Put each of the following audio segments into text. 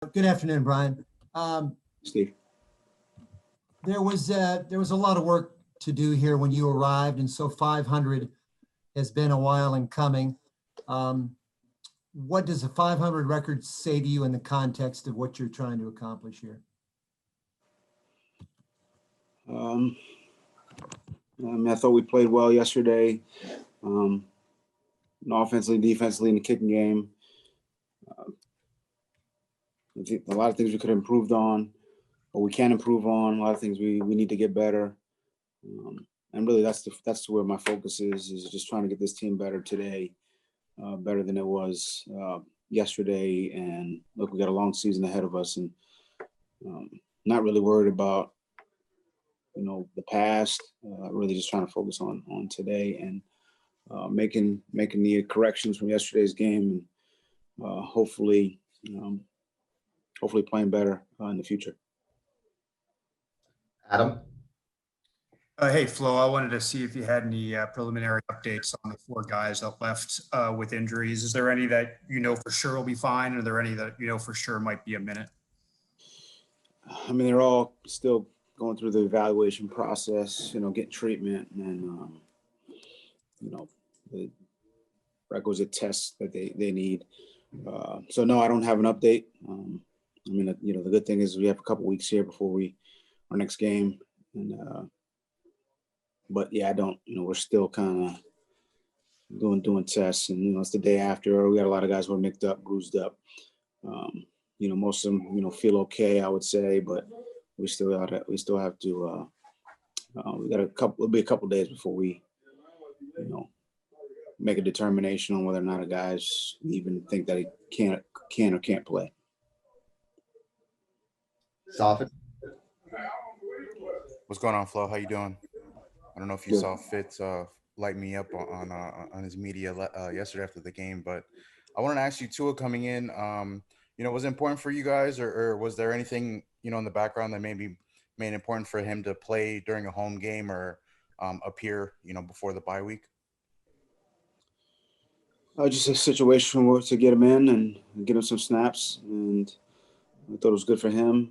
Good afternoon, Brian. Um, Steve. there was a lot of work to do here when you arrived, and so 500 has been a while in coming. Um, what does a 500 record say to you in the context of what you're trying to accomplish here? Um, I thought we played well yesterday, um, offensively, defensively in the kicking game. I think a lot of things we could have improved on, or we can improve on. A lot of things we need to get better. And really, that's where my focus is just trying to get this team better today, better than it was yesterday. And look, we got a long season ahead of us, and not really worried about the past. Really, just trying to focus on today and making the corrections from yesterday's game, and um, hopefully playing better in the future. Adam? Hey, Flo, I wanted to see if you had any preliminary updates on the four guys that left with injuries. Is there any that you know for sure will be fine? Are there any that you know for sure might be a minute? I mean, they're all still going through the evaluation process, getting treatment and, the requisite tests that they need. So no, I don't have an update. I mean, the good thing is we have a couple weeks here before our next game. And, but yeah, I don't, we're still kind of doing tests, and, it's the day after. We got a lot of guys who are nicked up, bruised up. Most of them, feel okay, I would say, but we still have to, we got it'll be a couple days before we, make a determination on whether or not a guy's even think that he can or can't play. Sofin? What's going on, Flo? How you doing? I don't know if you Good. saw Fitz light me up on his media yesterday after the game, but I wanted to ask you, Tua coming in, was it important for you guys, or was there anything in the background that maybe made it important for him to play during a home game or appear before the bye week? Just a situation where to get him in and get him some snaps, and I thought it was good for him.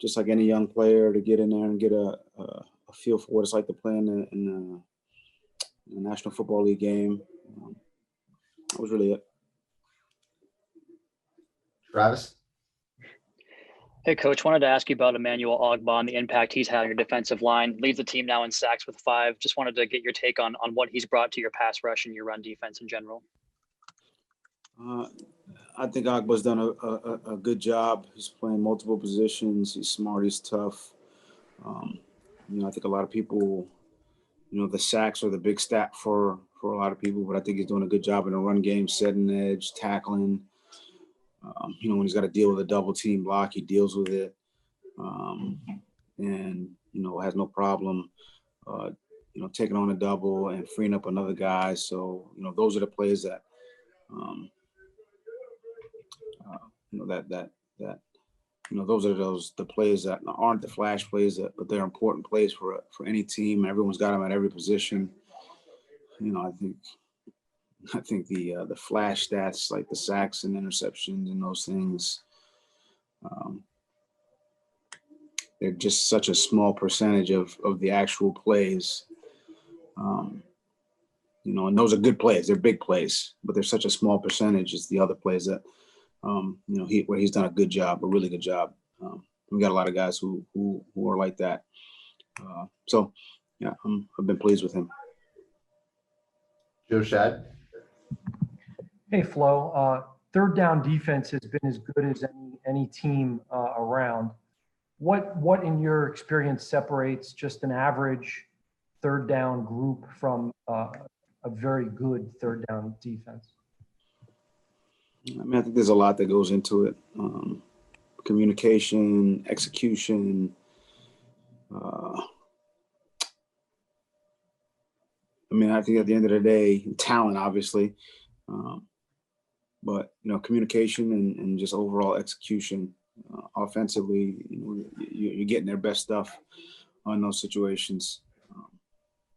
Just like any young player, to get in there and get a feel for what it's like to play in the National Football League game. That was really it. Travis? Hey, Coach, wanted to ask you about Emmanuel Ogbah and the impact he's had on your defensive line. Leads the team now in sacks with 5. Just wanted to get your take on what he's brought to your pass rush and your run defense in general. I think Ogbah's done a good job. He's playing multiple positions. He's smart. He's tough. I think a lot of people, the sacks are the big stat for a lot of people, but I think he's doing a good job in the run game, setting edge, tackling. When he's got to deal with a double team block, he deals with it, and has no problem, taking on a double and freeing up another guy. So those are the plays that, those are the plays that aren't the flash plays, but they're important plays for any team. Everyone's got them at every position. I think the flash stats like the sacks and interceptions and those things, they're just such a small percentage of the actual plays. And those are good plays. They're big plays, but they're such a small percentage. It's the other plays that, where he's done a good job, a really good job. We got a lot of guys who are like that. So, yeah, I've been pleased with him. Joe Shad? Hey, Flo. Third down defense has been as good as any team around. What in your experience separates just an average third down group from a very good third down defense? I mean, I think there's a lot that goes into it. Communication, execution. I think at the end of the day, talent, obviously. But communication and just overall execution, offensively, you're getting their best stuff on those situations.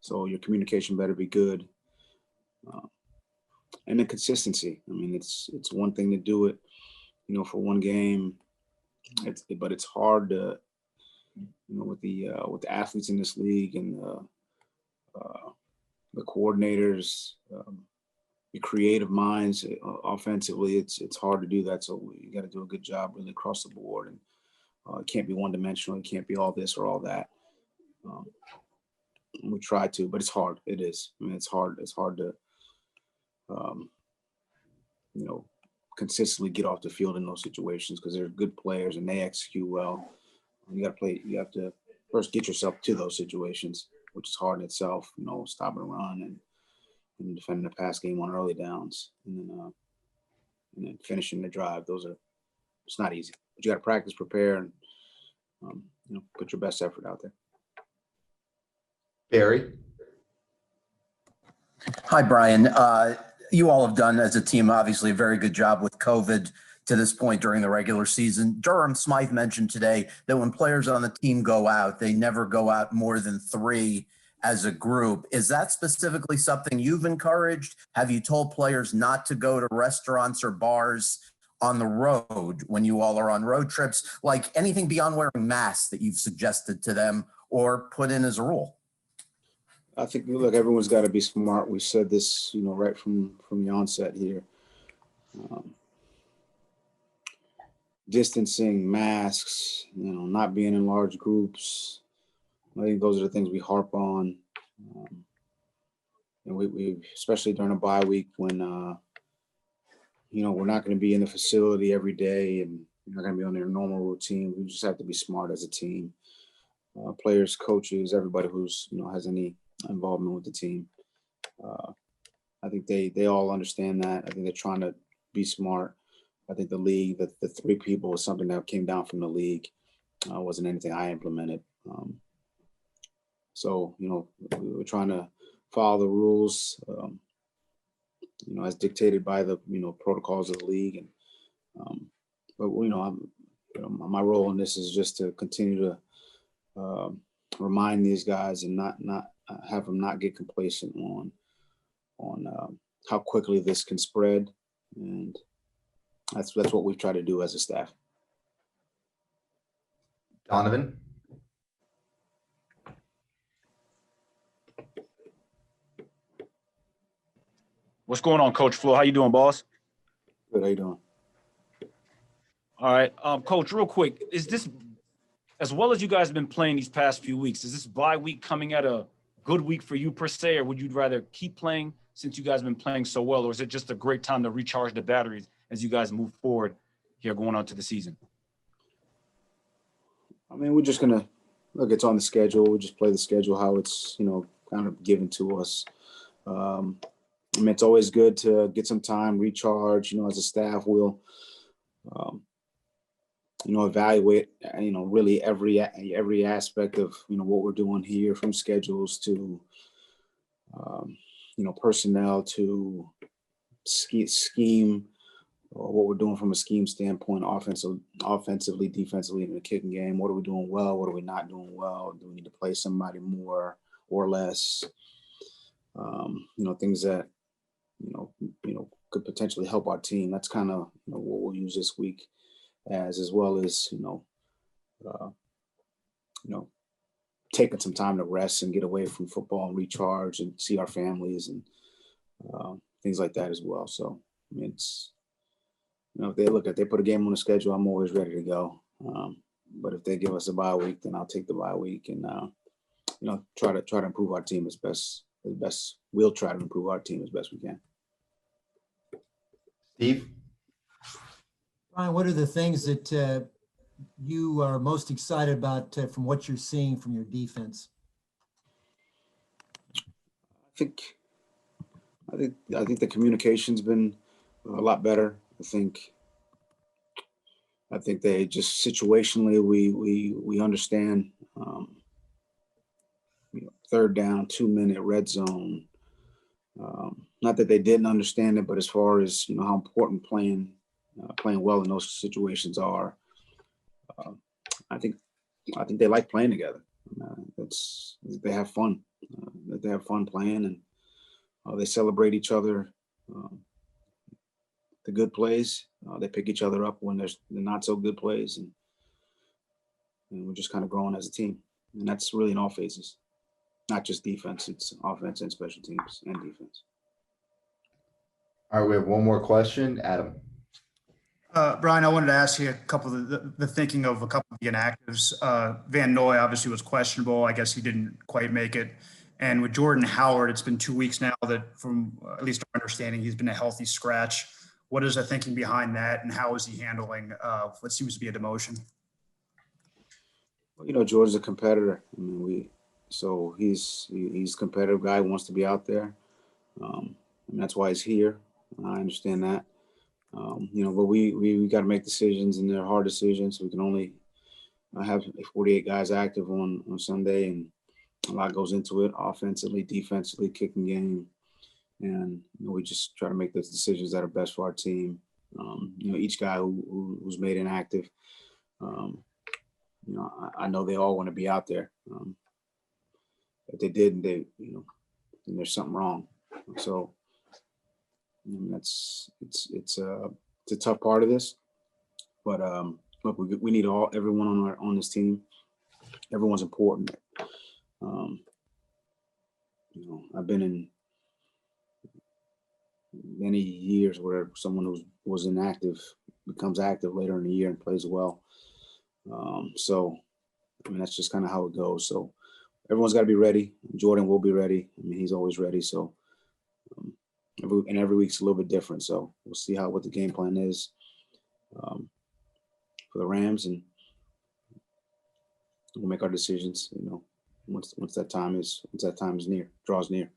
So your communication better be good, and the consistency. I mean, it's one thing to do it for one game. But it's hard to, with the athletes in this league and the coordinators, the creative minds offensively, it's hard to do that. So you got to do a good job really across the board, and it can't be one dimensional. It can't be all this or all that. We try to, but it's hard. It is. I mean, it's hard. It's hard to, consistently get off the field in those situations because they're good players and they execute well. You got to play. You have to first get yourself to those situations, which is hard in itself. Stopping a run and defending the pass game on early downs, and then finishing the drive. It's not easy, but you got to practice, prepare, and put your best effort out there. Barry. Hi, Brian. You all have done as a team, obviously, a very good job with COVID to this point during the regular season. Durham Smythe mentioned today that when players on the team go out, they never go out more than 3 as a group. Is that specifically something you've encouraged? Have you told players not to go to restaurants or bars on the road when you all are on road trips? Like anything beyond wearing masks that you've suggested to them or put in as a rule? I think, look, everyone's got to be smart. We said this, right from the onset here. Distancing, masks, not being in large groups. I think those are the things we harp on. And we especially during a bye week when, we're not going to be in the facility every day and we're not going to be on their normal routine. We just have to be smart as a team. Players, coaches, everybody who's, has any involvement with the team. I think they all understand that. I think they're trying to be smart. I think the league, the 3 people was something that came down from the league. Wasn't anything I implemented. So, we're trying to follow the rules, as dictated by the, protocols of the league. And, but, my role in this is just to continue to remind these guys and not have them not get complacent on how quickly this can spread. And that's what we've tried to do as a staff. Donovan. What's going on, Coach Flo? How you doing, boss? Good. How you doing? All right, Coach. Real quick, is this, as well as you guys have been playing these past few weeks, is this bye week coming at a good week for you per se, or would you rather keep playing since you guys have been playing so well, or is it just a great time to recharge the batteries as you guys move forward here going on to the season? I mean, we're just gonna look. It's on the schedule. We just play the schedule how it's kind of given to us. I mean, it's always good to get some time, recharge. As a staff, we'll evaluate really every aspect of what we're doing here, from schedules to personnel to scheme, or what we're doing from a scheme standpoint, offensively, defensively in the kicking game. What are we doing well? What are we not doing well? Do we need to play somebody more or less? Things that could potentially help our team. That's kind of what we'll use this week as well as taking some time to rest and get away from football and recharge and see our families and things like that as well. So I mean, it's if they put a game on the schedule, I'm always ready to go. But if they give us a bye week, then I'll take the bye week and try to improve our team as best. We'll try to improve our team as best we can. Steve. Brian, what are the things that you are most excited about from what you're seeing from your defense? I think the communication's been a lot better. I think they just situationally we understand. 3rd down, 2-minute red zone. Not that they didn't understand it, but as far as how important playing well in those situations are, I think they like playing together. They have fun. They have fun playing, and they celebrate each other. The good plays, They pick each other up when there's the not so good plays, and we're just kind of growing as a team. And that's really in all phases, not just defense. It's offense and special teams and defense. All right, we have one more question. Adam. Brian, I wanted to ask you a couple of the thinking of a couple of the inactives. Van Noy obviously was questionable. I guess he didn't quite make it. And with Jordan Howard, it's been 2 weeks now that, from at least our understanding, he's been a healthy scratch. What is the thinking behind that, and how is he handling what seems to be a demotion? Well, you know, Jordan's a competitor. I mean, he's a competitive guy, wants to be out there. And that's why he's here. I understand that. You know, but we got to make decisions, and they're hard decisions. We can only have 48 guys active on Sunday, and a lot goes into it, offensively, defensively, kicking game. And you know, we just try to make those decisions that are best for our team. You know, each guy who's made inactive, you know, I know they all want to be out there. If they didn't, you know, then there's something wrong. So it's a tough part of this, but look, we need everyone on this team. Everyone's important. You know, I've been in many years where someone who was inactive becomes active later in the year and plays well. So, I mean, that's just kind of how it goes. So everyone's got to be ready. Jordan will be ready. I mean, he's always ready. So every week's a little bit different. So we'll see what the game plan is for the Rams, and we'll make our decisions, you know, once that time is draws near.